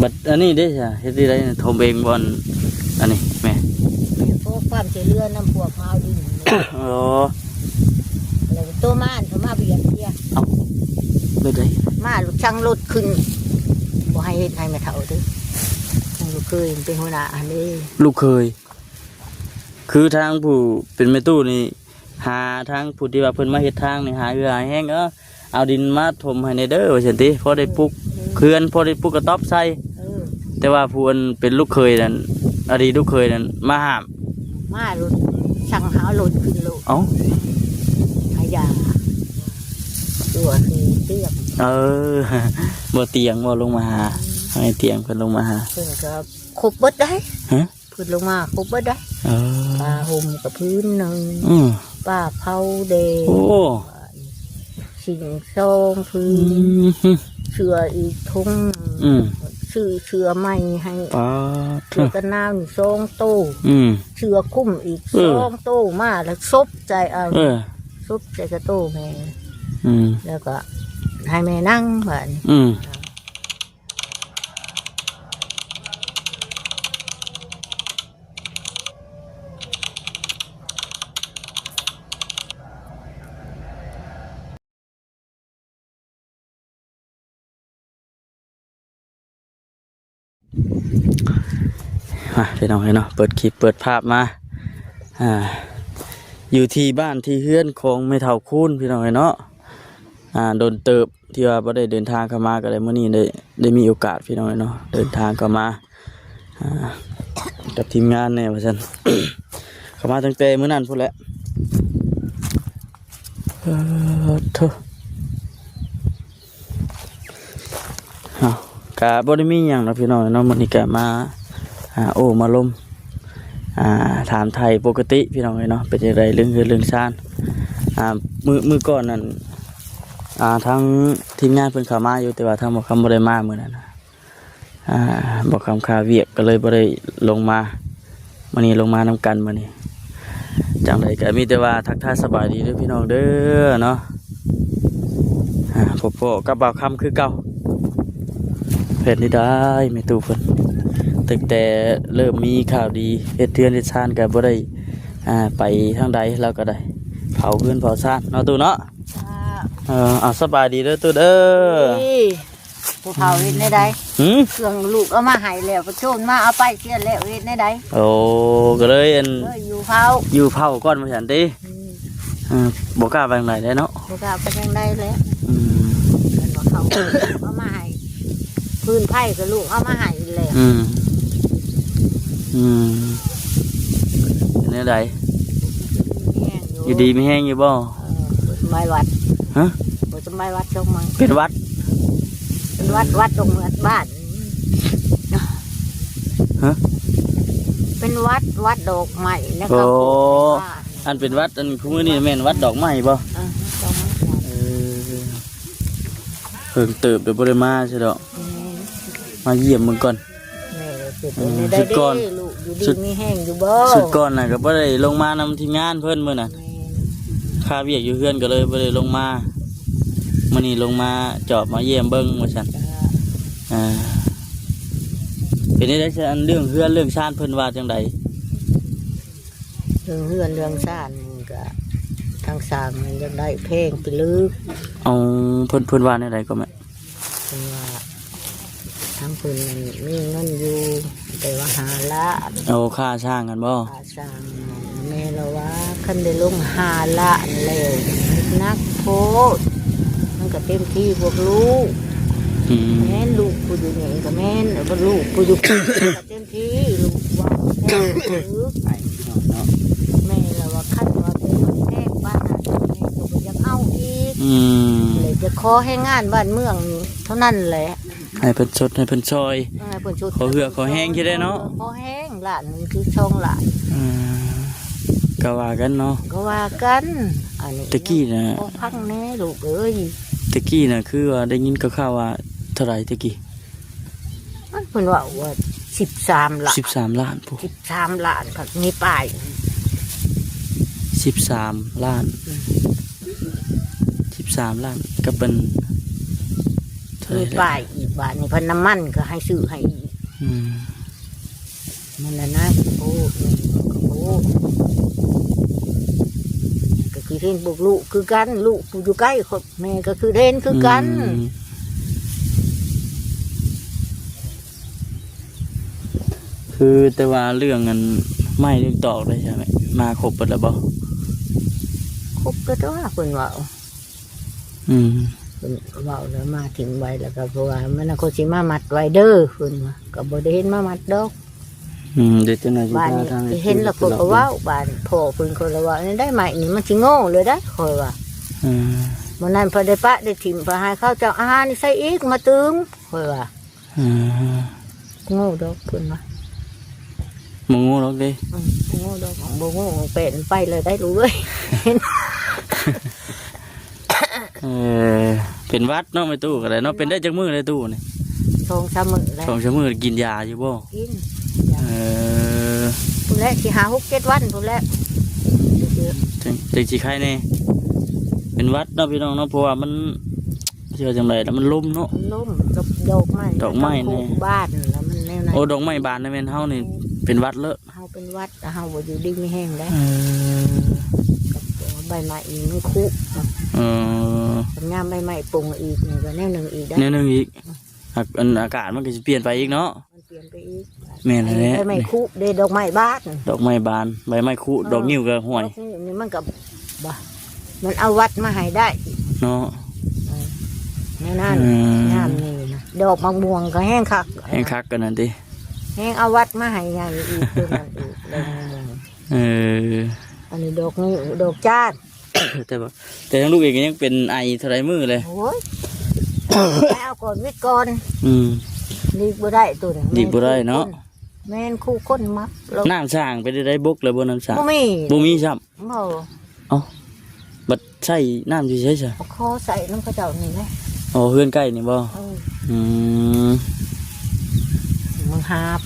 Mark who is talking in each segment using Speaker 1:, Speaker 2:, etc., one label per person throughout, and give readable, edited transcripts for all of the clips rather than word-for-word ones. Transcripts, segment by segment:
Speaker 1: บัดอันนี้ได้จ้ะเฮ็ดได้ทมเองบ่อนอันนี้แม่
Speaker 2: พวกความเจริญน้ำพวกมาเอาดิน
Speaker 1: อ๋อ
Speaker 2: แล้วตัวม่านเขามาเบียดเบียด
Speaker 1: เอาไปได้
Speaker 2: มาลูกช่างรถขึ้นบ่ให้เฮ็ดให้แม่เฒ่าเด้อลูกเคยเป็นหัวหน้าอันนี้
Speaker 1: ลูกเคยคือทางผู้เป็นแม่ตู้นี่หาทางผู้ที่ว่าเพิ่นมาเฮ็ดทางนี่หาเอื้อหาแห้งเอาดินมาถมให้ในเด้อว่าซั่นติพอได้ปลูกเขื่อนพอได้ปลูกกระต๊อบใส่แต่ว่าผู้อันเป็นลูกเคยนั่นอดีตลูกเคยนั่นมาห้าม
Speaker 2: มารถช่างหารถขึ้นโลก
Speaker 1: เอ้า
Speaker 2: หายาตัวคือเตียง
Speaker 1: บ่เตียงบ่ลงมาหาให้เตียงเพิ่นลงมาหา
Speaker 2: เพิ่นก็ครบเบิดได้ฮะเพิ่นลงมาครบเบิดได้ผ้าห่มกับพื้นนึงป้าเผาเดโอ้สิ่งซองพื้นเสืออีกทุ่งซื้อเสือใหม่ให้เสือกันนาวนี่ซองโตเสือคุ้มอีกซองโตมาแล้วซบใจเอาซบใจกระโตแม่แล้วก็ให้แม่นั่งแบบนี้
Speaker 1: พี่น้องเนาะเปิดคลิปเปิดภาพมาอยู่ที่บ้านที่เฮือนของแม่เฒ่าคูนพี่น้องเนาะโดนเติบที่ว่าบ่ได้เดินทางเข้ามาก็เลยมื้อนี้ได้มีโอกาสพี่น้องเนาะเดินทางเข้ามากับทีมงานเนี่ยว่าซั่น เข้ามาตั้งแต่มื้อนั้นพุ่นแหละเถอะก็บ่ได้มีหยังเนาะพี่น้องเนาะมื้อนี้ก็มาโอ้มาลมถามไทยปกติพี่น้องเนาะเป็นอย่างไรเรื่องชาญมือก่อนนั่นทั้งทีมงานเพิ่นเข้ามาอยู่แต่ว่าทั้งบอกคำบ่ได้มาเมื่อนั้นบอกคำคาเวียกก็เลยบ่ได้ลงมามื้อนี้ลงมานำกันมื้อนี้จังไดก็มีแต่ว่าทักทายสบายดีเด้อพี่น้องเด้อเนาะพ่อกับบ่าวคำคือเก่าเฮ็ดนี่ได้แม่ตู่เพิ่นตั้งแต่เริ่มมีข่าวดีเฮ็ดเทือนเฮ็ดชานกับบ่ได้ไปทางใดเราก็ได้เผาเพื่อนเผาชานเนาะตู่เนาะสบายดีเด้อตู่เด้อ
Speaker 2: ผู้เผาเฮ็ดในใดเครื่องลูกเอามาให้แล้วประโชนมาเอาไปเสียแล้วเฮ็ดในใด
Speaker 1: โอ้ก็เลย
Speaker 2: อยู่เผา
Speaker 1: ก่อนว่าซั่นติบ่กล้าไปทางไหนได้เนาะ
Speaker 2: บ่กล้าไปทางใดแล้วกันว่าเขาเอามาให้พื้นไผ่กับลูกเอามาให้แล้ว
Speaker 1: เป็นอะไรอยู่ดีไม่แห้งอยู่บ่
Speaker 2: สมัยวัด
Speaker 1: ฮะ
Speaker 2: สมัยวัดตรงมัง
Speaker 1: เป็นวัด
Speaker 2: ตรงบ้าน
Speaker 1: ฮะ
Speaker 2: เป็นวัดดอกไม้แล้วก็
Speaker 1: อันเป็นวัดอันคุ้มือนี่แม่นวัดดอกไม้บ่เพิ่งเติบเดี๋ยวบ่ได้มาใช่ดอกมาเยี่ยมมึงก่อน
Speaker 2: สุดก่อนสุดมีแห้งอยู่บ่
Speaker 1: สุดก่อนน่ะก็บ่ได้ลงมานำทีมงานเพิ่นมื้อน่ะค่าเวียกอยู่เฮือนก็เลยบ่ได้ลงมามื้อนี้ลงมาจอบมาเยี่ยมเบิ่งว่าซั่นเป็นได้ซั่นเรื่องเฮือนเรื่องชานเพิ่นว่าจังได๋
Speaker 2: เรื่องเฮือนเรื่องชานก็ทางสร้างมันยังได้เพลงไปลึก
Speaker 1: เอาเพิ่นว่าแนวใดก็แม่
Speaker 2: เพิ่นว่าทั้งเพิ่นมีเงินอยู่แต่ว่าหาละ
Speaker 1: เอาค่าสร้างกันบ่
Speaker 2: ค่าสร้างแม่เราว่าคันได้ลงหาละแล้วนักโพดมันก็เต็มที่พวกลูกแม่ลูกผู้อยู่นี่ก็แม่นบ่ลูกผู้อยู่ก็เต็มที่ลูกว่าแม่เราว่าคันว่าเป็นแท้บ้านน่ะแม่ก็บ่อยากเอาอีกเลยจะขอให้งานบ้านเมืองเท่านั้นแหละ
Speaker 1: ให้เพิ่นชดให้เพิ่นซอยขอเหือขอแห้งคิดได้เนาะ
Speaker 2: ขอแห้งหลานคือช่องหลาน
Speaker 1: ก็ว่ากันเนาะ
Speaker 2: ก็ว่ากันอันนี้
Speaker 1: ตะกี้นะ
Speaker 2: พังแน่ลูกเอ้ย
Speaker 1: ตะกี้นะคือว่าได้ยินข่าวว่าเท่าไหร่ตะกี้
Speaker 2: เพิ่นว่า13 ล้าน
Speaker 1: 13 ล้านปุ๊
Speaker 2: 13 ล้านครับมีป้าย
Speaker 1: 13 ล้าน13 ล้านก็เป็นเท่า
Speaker 2: คือป้ายอีกบาทนี่พันน้ำมันก็ให้ซื้อให้อีกมันนะโอ้โอ้ก็คือเห็นบุกลูกคือกันลูกอยู่ใกล้คนแม่ก็คือเห็นคือกัน
Speaker 1: คือแต่ว่าเรื่องนั้นไม่เรื่องตอกได้ใช่ไหมมาครบหมดแล้วบ่
Speaker 2: ครบก็ต้องคนว่าคนว่าแล้วมาถึงไว้แล้วก็เพราะว่ามันโคชิมามัดไว้เด้อคนว่าก็บ่ได้เห็นมามัดดอก
Speaker 1: เดี๋ยวจะไหน
Speaker 2: บ้านนี้เห็นแล้วคนก็ว่าบ้านพ่อเพิ่นคนละว่าได้ใหม่นี่มันสิโง่เลยได้คอยว่าวันนั้นพอได้ปะได้ถิ่มพอให้ข้าวเจ้าอาหารนี่ใส่อีกมาตึงคอยว่าโง่ดอกเพิ่นว่า
Speaker 1: มึงโง่ดอกดิ
Speaker 2: โง่ดอกของโง่เป็นไปเลยได้รู้เลย
Speaker 1: เป็นวัดเนาะไม่ตู้กันเลยเนาะเป็นได้จากมือเลยตู้นี่
Speaker 2: 2-3 มื้อแล้ว
Speaker 1: 2-3 มื้อกินยาอยู่บ่
Speaker 2: กินพุ่นแรกสิ5-6-7 วันพุ่นแรก
Speaker 1: จังสิใครแน่เป็นวัดเนาะพี่น้องเนาะเพราะว่ามันเชื่อจังไดแล้วมันล้มเนาะ
Speaker 2: ล้มดอกไม้นี่บ้านแล้วมันแนวไหน
Speaker 1: โอ้ดอกไม้บานในแม่นเฮานี่เป็นวัดเลอะ
Speaker 2: เฮาเป็นวัดแต่เฮาบ่อยู่ดีไม่แห้งได้ใบไม้อีกมันคุงามใบไม้ปรุงอีกนี่ก็แนวนึงอีกได้
Speaker 1: แนวนึงอีกอากาศมันก็จะเปลี่ยนไปอีกเนาะ
Speaker 2: มันเปลี่ยนไปอีก
Speaker 1: แม่นแหละ
Speaker 2: ใบไม้คุเด้ดอกไม้บาน
Speaker 1: ดอกไม้บานใบไม้คุดอกนิ้วก็ห่วย
Speaker 2: นี่มันก็บ่มันเอาวัดมาให้ได้
Speaker 1: เนาะ
Speaker 2: แนวนั้นงามนี่นะดอกมะม่วงก็แห้งคัก
Speaker 1: กันนั่นติ
Speaker 2: แห้งเอาวัดมาให้ใหญ่อีกตัวนั้นอีกอันนี้ดอกนี้ดอกจาน
Speaker 1: แต่ทั้งลูกเองยังเป็นไอเท่าไรมือเลย
Speaker 2: โอ้ยเอาก่อนวิทย์ก่อนดีบ่ได้ตัวนี้
Speaker 1: ดีบ่ได้เนาะ
Speaker 2: แม่นคู่คนมัก
Speaker 1: น้ำสร้างไปได้บกเลยบนน้ำสร้าง
Speaker 2: บ่
Speaker 1: มีครับ
Speaker 2: อ๋อ
Speaker 1: บัดใช่น้ำอยู่ใช่ไหม
Speaker 2: คอใส่น้ำกระเจ้านี่ไหม
Speaker 1: อ๋อเพื่อนใกล้นี่บ่
Speaker 2: มึงหาบ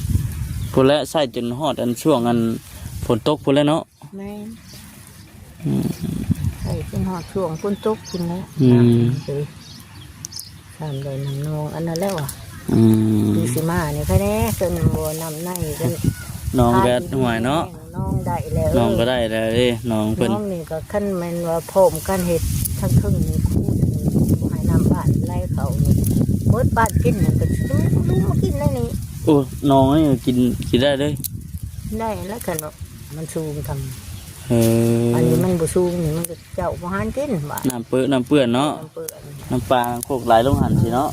Speaker 1: พูดแล้วใส่จนฮอดอันช่วงอันฝนตกพูดแล้วเนาะ
Speaker 2: แม่ใส่จนฮอดช่วงฝนตกคุณนะทำเลยน้ำนองอันนั้นแล้วอ่ะปีสิมาเนี่ยแค่นี้จนบัวนำในกัน
Speaker 1: น้องแกห่วยเนาะ
Speaker 2: น้องได้แล้ว
Speaker 1: น้องก็ได้แล้วน้องเพิ่น
Speaker 2: น้องนี่ก็ขั้นมันว่าผมกันเห็ดทั้งครึ่งนี่คู่หายน้ำบ้านไล่เขานี่เบิดบ้านกินนั่นก็ดูมากินได้นี่
Speaker 1: โอ้น้องนี่กินได้เลย
Speaker 2: ได้แล้วกันมันสูงทำอันนี้มันบ่สูงนี่มันก็เจ้าบ่หันกินบ้าน
Speaker 1: น้ำเปื้อนเนาะน้ำปลาโคกไหลลงหันสิเนาะ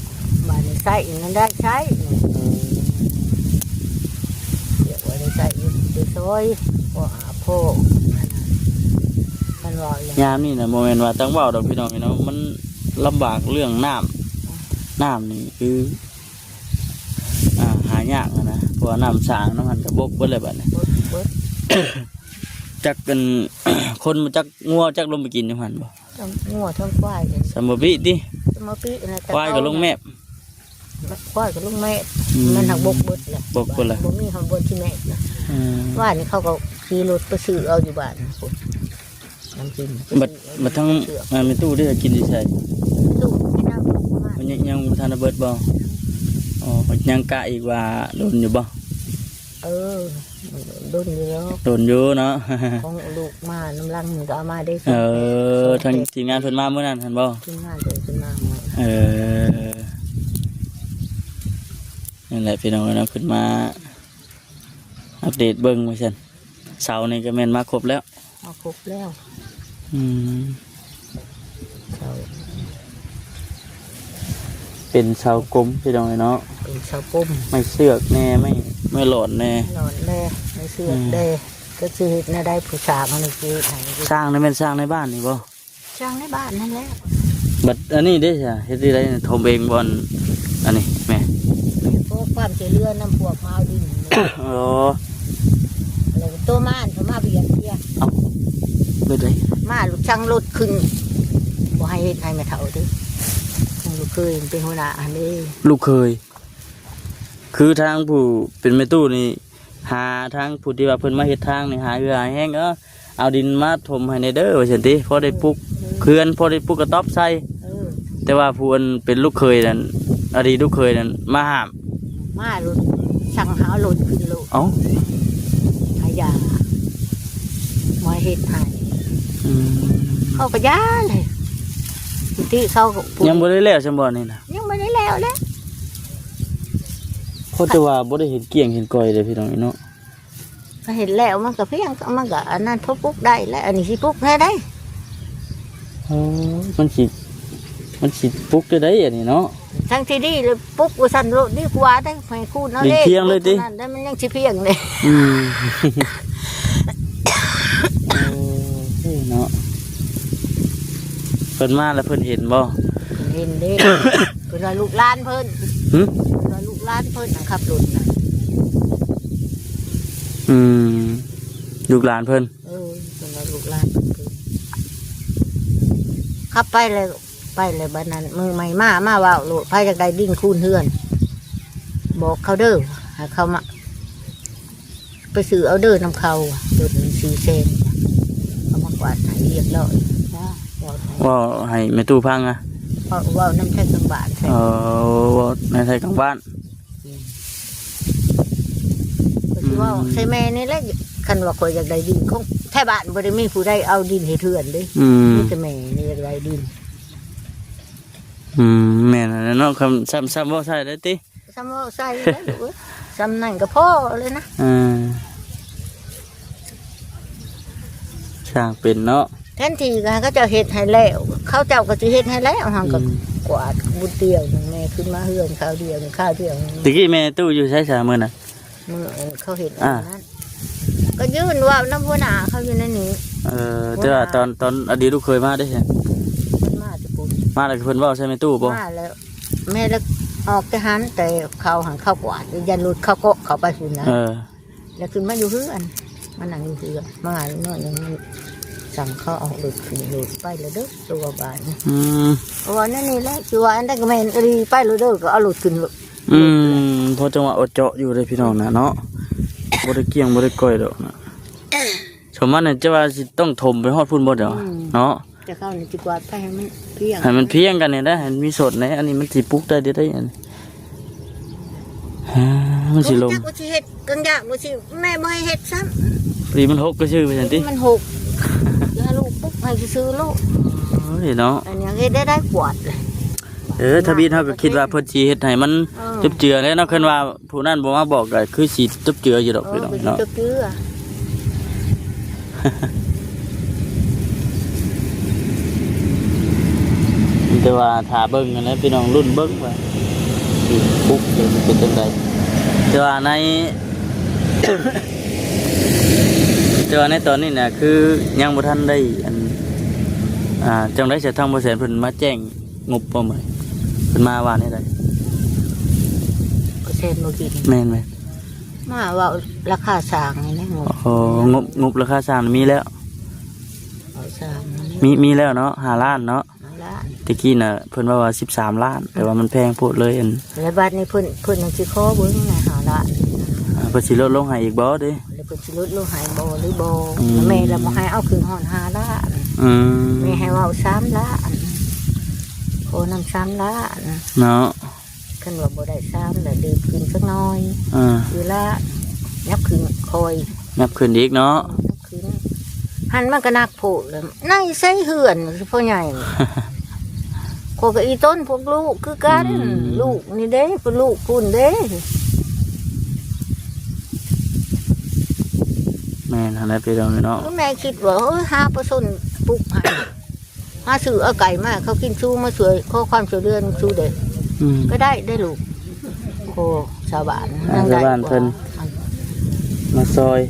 Speaker 2: บ้านนี้ใส่มันได้ใช้เดี๋ยวไว้ได้ใส่ได้ซอยว่าโพ
Speaker 1: ยามนี่นะโมเมนต์ว่าตั้งเบาดอกพี่น้องเนาะมันลำบากเรื่องน้ำนี่คือหายากนะเพราะน้ำสางน้ำหันกระบกเบิ้ลอะไรแบบนี้จักเป็นคนมาจักงัวจักลงไปกินน้ำหันบ่
Speaker 2: งัวทั้งควาย
Speaker 1: สมบูรณ์ดิควายกับลุงแม่
Speaker 2: ควายกับลุงแม่มันหักบกเบิ้ลแหละ
Speaker 1: บกเบิ้ลแหละ
Speaker 2: บ่มีหักบกที่แม่นะว่านี่เขาก็ขี่รถไปซื้อเอาอยู่บ้านน้ำกิน
Speaker 1: บัดทั้งในตู้ได้กินดีใช่
Speaker 2: ตู้กินน้ำ
Speaker 1: มันยังทานเบิดบ่อ๋อยังกะอีกว่าโดนอยู่บ่
Speaker 2: โดนอยู่แล้ว
Speaker 1: โดนอยู่เนาะ
Speaker 2: ของลูกมาน้ำลังหนึ่งก็เอามาได้
Speaker 1: ทางทีมงานเพิ่นมาเมื่อนั้นเห็นบ่
Speaker 2: ทีมงานเพิ่นมา
Speaker 1: นั่นแหละพี่น้องนะขึ้นมาอัปเดตเบิ่งว่าซั่นเสานี่ก็แม่นมาครบแล้ว
Speaker 2: ครบแล้ว
Speaker 1: เป็นเสากลมพี่น้องเนาะ
Speaker 2: เป็นเสากลม
Speaker 1: ไม่เสือกแน่ไม่หลอดแน่
Speaker 2: ไม่เสือกแน่ก็คือในได้ผู้สาวมันคือ
Speaker 1: สร้างนี่เป็นสร้างในบ้านนี่บ่
Speaker 2: สร้างในบ้านนั่นแหละ
Speaker 1: บัดอันนี้ได้ใช่เฮ็ดได้ทมเองบอนอันนี้แม่
Speaker 2: พวกความเจริญน้ำพวกมาเอาดินตัวม่านเขามาเบียดเบียด
Speaker 1: เลย
Speaker 2: มาลูกช่างรถขึ้นบ่ให้เฮ็ดให้แม่เฒ่าดิลูกเคยเป็นหัวหน้าอันนี้
Speaker 1: ลูกเคยคือทางผู้เป็นแม่ตู้นี่หาทางผู้ที่ว่าเพิ่นมาเฮ็ดทางนี่หาแห้งเอาดินมาถมให้ในเด้อว่าซั่นติพอได้ปลูกเขื่อนพอได้ปลูกกระต๊อบใส่แต่ว่าผู้เป็นลูกเคยนั่น อดีตลูกเคยนั่นมาห้าม
Speaker 2: มาหลุดสั่งหาหลุดขึ้นโลก
Speaker 1: เอ้า
Speaker 2: หายาหมอเฮ็ดให้
Speaker 1: อืม
Speaker 2: เขาก็ยาเลยที่เขาก็พูด
Speaker 1: ยังบ่ได้แล้วซั่นบ่นี่นะ
Speaker 2: ยังไม่ได้แล้วเลย
Speaker 1: เพราะแต่ว่าบ่ได้เห็นเกี่ยงเห็นก้อยเลยพี่น้องเนาะ
Speaker 2: ก็เห็นแล้วมันก็เพียงมันก็อันนั้นพบปุ๊กได้แล้วอันนี้สิปุ๊กได้
Speaker 1: โอ้มันสิปลุกได้อันนี้เนาะ
Speaker 2: ทั้งที่ดีเลยปุ๊กว่าสั่นโลดดีกว่าได้ไปคูณเอา
Speaker 1: ดินเพียงเลยติ
Speaker 2: ได้มันยังสิเพียงเลย
Speaker 1: อืมโอ้เนาะเพิ่นมาแล้วเพิ่นเห็นบ่
Speaker 2: เห็นเด้ เพิ่นว่าลูกหลานเพิ่น
Speaker 1: หึ
Speaker 2: เพิ่นว่าลูกหลานเพิ่นนะครับรถน่ะ
Speaker 1: อืมลูกหลานเพิ่น
Speaker 2: เพิ่นว่าลูกหลานเพิ่นขับไปเลยบัดนั้นมือใหม่มาว่าโลดไผจักได้ดิ้นคูณเฮือน บอกเขาเด้อให้เขามาไปซื้อเอาเด้อนำเขารถมัน4เซนเขามากวาดให้เรียบร้อยจ้าเว้าให้
Speaker 1: ว่าให้แม่ตู้พังอ่ะ
Speaker 2: เว้าน้ำแท้จังบาทใช่
Speaker 1: ว่าในไทยกลางบ้าน
Speaker 2: ก็สิเว้าใช่แม่นี่แหละคันว่าข่อยอยากได้ดินของแท้บ้านบ่ได้มีผู้ใดเอาดินให้เถื่อนเด้
Speaker 1: อืม
Speaker 2: มีแต่แม่นี่อยากได้ดิน
Speaker 1: แม่นอันนั้นเนาะคำซ้ำบ่ใช่ได้ติ
Speaker 2: ซ้ำว่าใส่แล้วลูกเอ้ยซ้ำนั่นก็พอเลยนะ
Speaker 1: ช่างเป็นเนาะ
Speaker 2: แทนที่ก็เขาเจะเฮ็ดให้แล้วเขาเจ้าก็สิเฮ็ดให้แล้วหังก็กวาดบุญเตียวแม่ขึ้นมาเฮือนข้าวเดียวข้าวเดียว
Speaker 1: ตะกี้แม่ตู้อยู่ใช้สามมื้อน่ะ
Speaker 2: มื้อเขาเฮ็ดอันนั้นก็ยืนว่าน้ำหัวหน้าเขาอยู่ในนี้
Speaker 1: แต่ว่าตอนอดีตลูกเคยมาได้ใช่
Speaker 2: มาจะพูด
Speaker 1: มาแล้วเพิ่นเว้าใช่แม่ตู้บ่
Speaker 2: มาแล้วแม่แล้วออกแต่หันแต่เขาหันเข้ากวาดยันรุดเขาก็เขาไปฝุ่นนะแล้วขึ้นมาอยู่เฮือนมานั่งอยู่เฮือนมาหน่อยนึงสั่งเขาเอาหลุดขึ้นหลุดไปเลยเด้อตัวบ้านว่านั่นนี่แหละคือว่าอันนั้นก็แม่นรีไปเลยเด้อก็เอาหลุดขึ้น
Speaker 1: พอจังหวะอดเจาะอยู่เลยพี่น้องนะเนาะบ่ได้เกี่ยงบ่ได้ก้อยดอกนะชาวบ้านเนี่ยจะว่าสิต้องถมไปฮอดพุ่นบ่เดี๋ยวเนาะ
Speaker 2: จะเข้าในจิกวาดไปให้มันเพียง
Speaker 1: ให้มันเพียงกันเนี่ยได้ให้มันมีสดในอันนี้มันสิปลุกได้ได้อันนี้มันสิลม
Speaker 2: กูสิเฮ็ดกังยากกูสิแม่บ่ให้เฮ็ดซ้
Speaker 1: ปรีมันหกก็ชื่อไปซั่นติ
Speaker 2: ำมันหกอย่าลูกปุ๊บให้ซื้อลูก
Speaker 1: โอ้ยเนาะ
Speaker 2: อันนี้เฮ็ดได้กวาดเลย
Speaker 1: ทะเบียนเฮาก็คิดว่าเพิ่นสิเฮ็ดให้มันจุบเจือแล้วเนาะคิดว่าผู้นั้นบ่มาบอกก็คือสิจุบเจืออยู่ดอกพี่น้องเนาะ
Speaker 2: เจือ
Speaker 1: แต่ว่าถ้าเบิ่งนะพี่น้องรุ่นเบิ่งว่าสิปลุกหรือมันเป็นจังไดแต่ว่าใน แต่ว่าในตอนนี้น่ะคือยังบ่ทันได้จังได๋จะทางบ่แสนเพิ่นมาแจ้งงบบ่มื้อเพิ่นมาว่านี่ได้
Speaker 2: ก็เซ็นบ่กิน
Speaker 1: แม่นไหม
Speaker 2: มาว่าราคาสร้างนี่นะงบ
Speaker 1: อ๋องบราคาสร้างมีแล้ว
Speaker 2: เอาสร้างนี่
Speaker 1: มีแล้วเนาะ5ล้านเนาะ
Speaker 2: เอาละ
Speaker 1: ตะกี้น่ะเพิ่นว่า13ล้าน แต่ว่ามันแพงโพดเลย
Speaker 2: แล้วบัดนี้เพิ่นยังสิขอเบิ่งนะหาละ
Speaker 1: เพิ่นสิลดลงให้อีกบ่เด้
Speaker 2: แล้วเพิ่นสิลดลงให้บ่หรือบ่แม่แล้วบ่ให้เอาขึ้นฮอด5ล้าน แม่ให้เว้า3ล้านโอนำ3ล้าน
Speaker 1: เนาะ
Speaker 2: คันว่าบ่ได้3แล้วดื่มขึ้นสักหน่อยคือละยับขึ้นคอย
Speaker 1: นับขึ้นอีกเนาะ
Speaker 2: ยับขึ้นหันมันก็นักโผล่เลยในใส่เหือนคือพ่อใหญ่โคกับอีต้นพวกลูกคือกันลูกนี่เด้เป็นลูกคุณเด้
Speaker 1: แม่นหั่นแหละพี่น้องเนาะ
Speaker 2: แม่คิดว่า5%ปลุกให้มาซื้อเอาไก่มาเขากินชูมาสวยขอความช่วยเหลือชูเด็กก็ได้ลูกโคชาวบ้าน
Speaker 1: ชาวบ้านเพิ่นมาซอย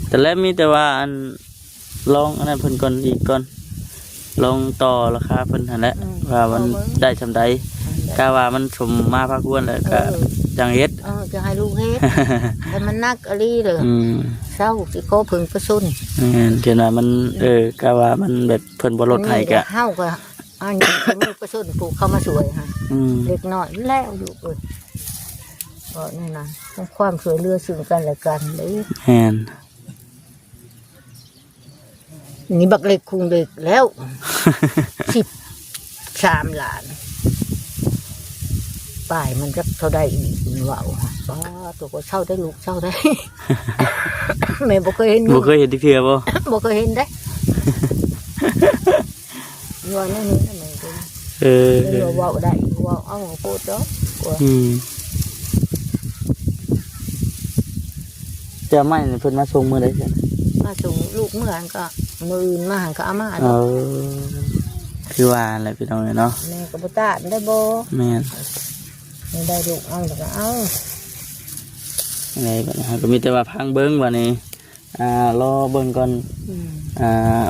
Speaker 1: แต่แล้วมีแต่ว่าอันลองอันนั้นเพิ่นก่อนอีกก่อนลองต่อราคาเพิ่นหั่นแหละว่ามันได้ซำใดกะว่ามันสมมาพาควรแล้วก็จังเฮ็ด
Speaker 2: จะให้ลูกเฮ็ดแต่มันนักอลีเลยเศร้าสิขอเพิ่งประสุน
Speaker 1: เห็นว่ามันกะว่ามันแบบเพิ่นบ่ลดให้กะ
Speaker 2: เฮาก็อันนี้มือประสุนปลูกเข้ามาสวยฮะเล็กน้อยแล้วอยู่เอ้ยก็นี่นะความช่วยเหลือซึ่งกันและกันเลย
Speaker 1: แม่น
Speaker 2: นี่บักเล็กคุงเด็กแล้ว13 ล้าน ไป ป่ายมันจะเท่าได้อีกมันว่าวป้าตัวก็เช่าได้ลูกเช่าได้ แม่บ่เคยเห็น
Speaker 1: บ่เคยเห็นที่เทื่อบ่
Speaker 2: บ่เคยเห็นได้ย้อนนี่นะแม่ก็
Speaker 1: เออ
Speaker 2: เดี๋ยวว่าวได้ว่าวเอาโคตรดอก
Speaker 1: จะไม่เพิ่นมาส่งมื้อใดซั่น
Speaker 2: มาส่งลูกเมื่อหันก็มืออื่นมาหันก็เอามา
Speaker 1: คือว่าอะไรพี่น้องเนาะ
Speaker 2: แม่ก็บ่ตาได้บ่
Speaker 1: แม่น
Speaker 2: ไม่ได้ลูกเอาแล้วก็เอา
Speaker 1: อะไรบัดนี้ก็มีแต่ว่าพังเบิ่งบัดนี้รอเบิ่งก่อน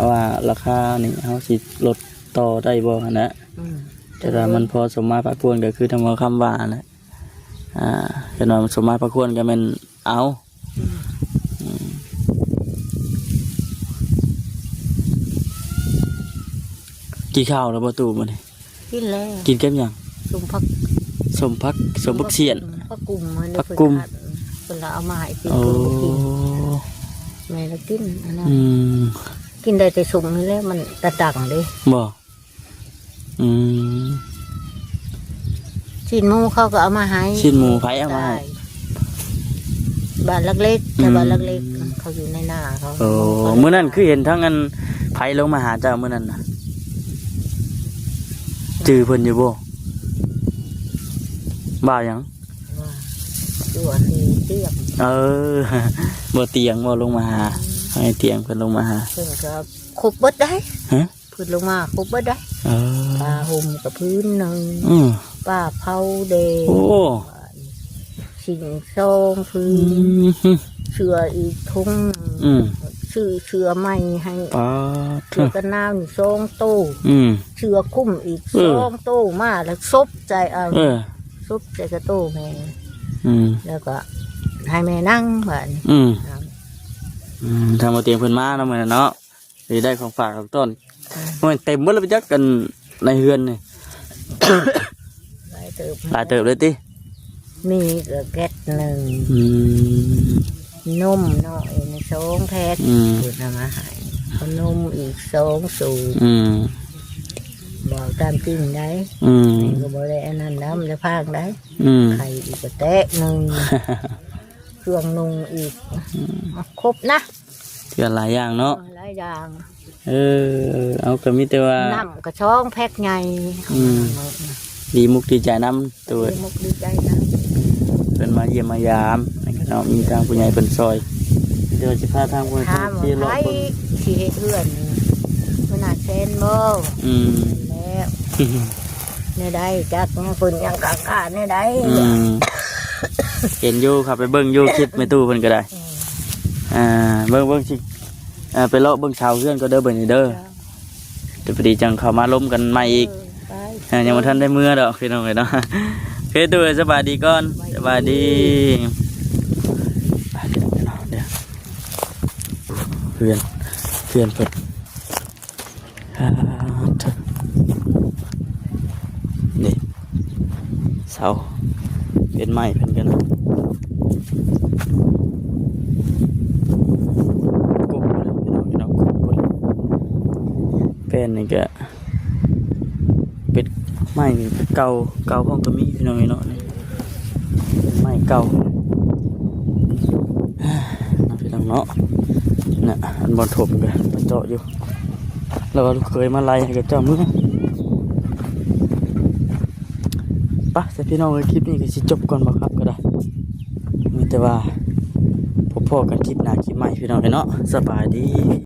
Speaker 1: ว่าราคานี่เฮาสิลดต่อได้บ่หั่นนะแต่ถ้ามันพอสมมาพระควรก็คือทำเอาคำว่านะก็นอนสมมาพระควรก็แม่นเอากินข้าวแล้วบ่ตู่มื้อนี้
Speaker 2: กินแล้ว
Speaker 1: กินกับหยัง
Speaker 2: สมพัก
Speaker 1: สมพักเสียน
Speaker 2: พักกุ่มมัน
Speaker 1: พักกุ่ม
Speaker 2: เพิ่นเอามาให้กิน
Speaker 1: โอ้
Speaker 2: กินแม่ละกินอันนั้น
Speaker 1: อืม
Speaker 2: กินได้แต่สุ่มนี่แหละมันตะดังเด้
Speaker 1: บ่อืม
Speaker 2: ชิ้นหมูเขาก็เอามาให้
Speaker 1: ชิ้นหมูไผเอามาให้
Speaker 2: บ้านเล็กๆแต่บ้านเล็กๆเขาอยู่ในหน้าเขา
Speaker 1: โอ้มื้อนั้นคือเห็นทั้งอันไผลงมาหาเจ้ามื้อนั้นน่ะจื้อเพิ่นอยู่บ่บ่าหยัง
Speaker 2: ว่าตัวที่เตี้ยม
Speaker 1: เออ บ่เตียงบ่ลงมาหาให้เตียงเพิ่นลงมาหา
Speaker 2: เพิ่นก็ครบเบิดได้
Speaker 1: ฮะ
Speaker 2: เพิ่นลงมาครบเบิดได้
Speaker 1: เออ
Speaker 2: ผ้าห่มกับพื้นหนึ่ง
Speaker 1: อืม
Speaker 2: ป้าเผาเดง
Speaker 1: โอ้
Speaker 2: สิ่งซองพื้
Speaker 1: อื
Speaker 2: น
Speaker 1: ม
Speaker 2: เชืออีกทุ่ง
Speaker 1: อืม
Speaker 2: ชื่อเชือใหม่ให้
Speaker 1: ปา
Speaker 2: เชือกันน้ำนี่ซองตู้
Speaker 1: อืม
Speaker 2: เชือคุ้มอีกซองตู้มาแล้วซบใจเอา
Speaker 1: เออ
Speaker 2: ซบใจกระตู้แม่
Speaker 1: อืม
Speaker 2: แล้วก็ให้แม่นั่งเหมือน
Speaker 1: อืมทำเอาเตียงเพิ่นมาเนาะมื้อนั้นเนาะสิได้ของฝากของต้นมันเต็มหมดแล้วไปจักกันในเฮือนนี่
Speaker 2: หลายเติบ
Speaker 1: หลายเติบเลยติ
Speaker 2: มีก็แก๊สหนึ่ง
Speaker 1: อืม
Speaker 2: นมหน่อยในซองแพ็ค
Speaker 1: อืม
Speaker 2: เปิดมาให้ขนมอีกซองสูบ
Speaker 1: อืม
Speaker 2: บอกตามจริงได้
Speaker 1: อืม
Speaker 2: ก็บอกได้อันนั้นน้ำจะพางได้
Speaker 1: อืม
Speaker 2: ไข่อีกกระแตะหนึ่งเครื่องนุ่งอีกครบนะ
Speaker 1: เถื่อนหลายอย่างเนาะ
Speaker 2: หลายอย่าง
Speaker 1: เอาก็มีแต่ว่า
Speaker 2: น้ำกระช่องแพ็คใหญ่
Speaker 1: ดีมุกดีใจน้ำตัว
Speaker 2: มุกดีใจนะ
Speaker 1: เป็นมาเยี่ยมมายามนะครับเนาะมีทางผู้ใหญ่เป็นซอย เดี๋ยวจะพาทางผู้ใหญ่
Speaker 2: ถาม
Speaker 1: ที่รอ
Speaker 2: ว่า
Speaker 1: บ
Speaker 2: ใครที่เพื่อนมันอาจเซนโม
Speaker 1: อืม
Speaker 2: แล้วเนี่ยได้จักฝุ่นยังกากาเนี่ยได้
Speaker 1: อืมเห็นอยู่ครับไปเบิ้งอยู่คลิปไม่ตู้เพิ่นก็ได้เบิ้งสิไปเลาะเบิ้งชาวเพื่อนก็เด้อเบิ่งนี่เด้อเดี๋ยวพอดีจังเข้ามาล้มกันใหม่อีก ยังมาทันได้เมื่อดอกพี่น้องเลยเนาะเคยตัวสบายดีก่อนสบายดีเดี๋ยวเพื่อนเพิ่นนี่เสาเป็นไม้เพิ่นกันนะกุ้งเลยพี่น้องกุ้งเลยเป็นนี่ก็เป็นไม้เก่าห้องก็มีพี่น้องเนาะนี่ไม้เก่าพี่น้องเนาะน่ะอันบอลถมกันมาเจาะอยู่แล้วก็ลูกเคยมาไล่ให้กับเจ้ามือปะแต่พี่น้องคลิปนี้ก็สิจบก่อนบ่ครับก็ได้มีแต่ว่าพบกันคลิปหน้าคลิปใหม่พี่น้องเนาะสบายดี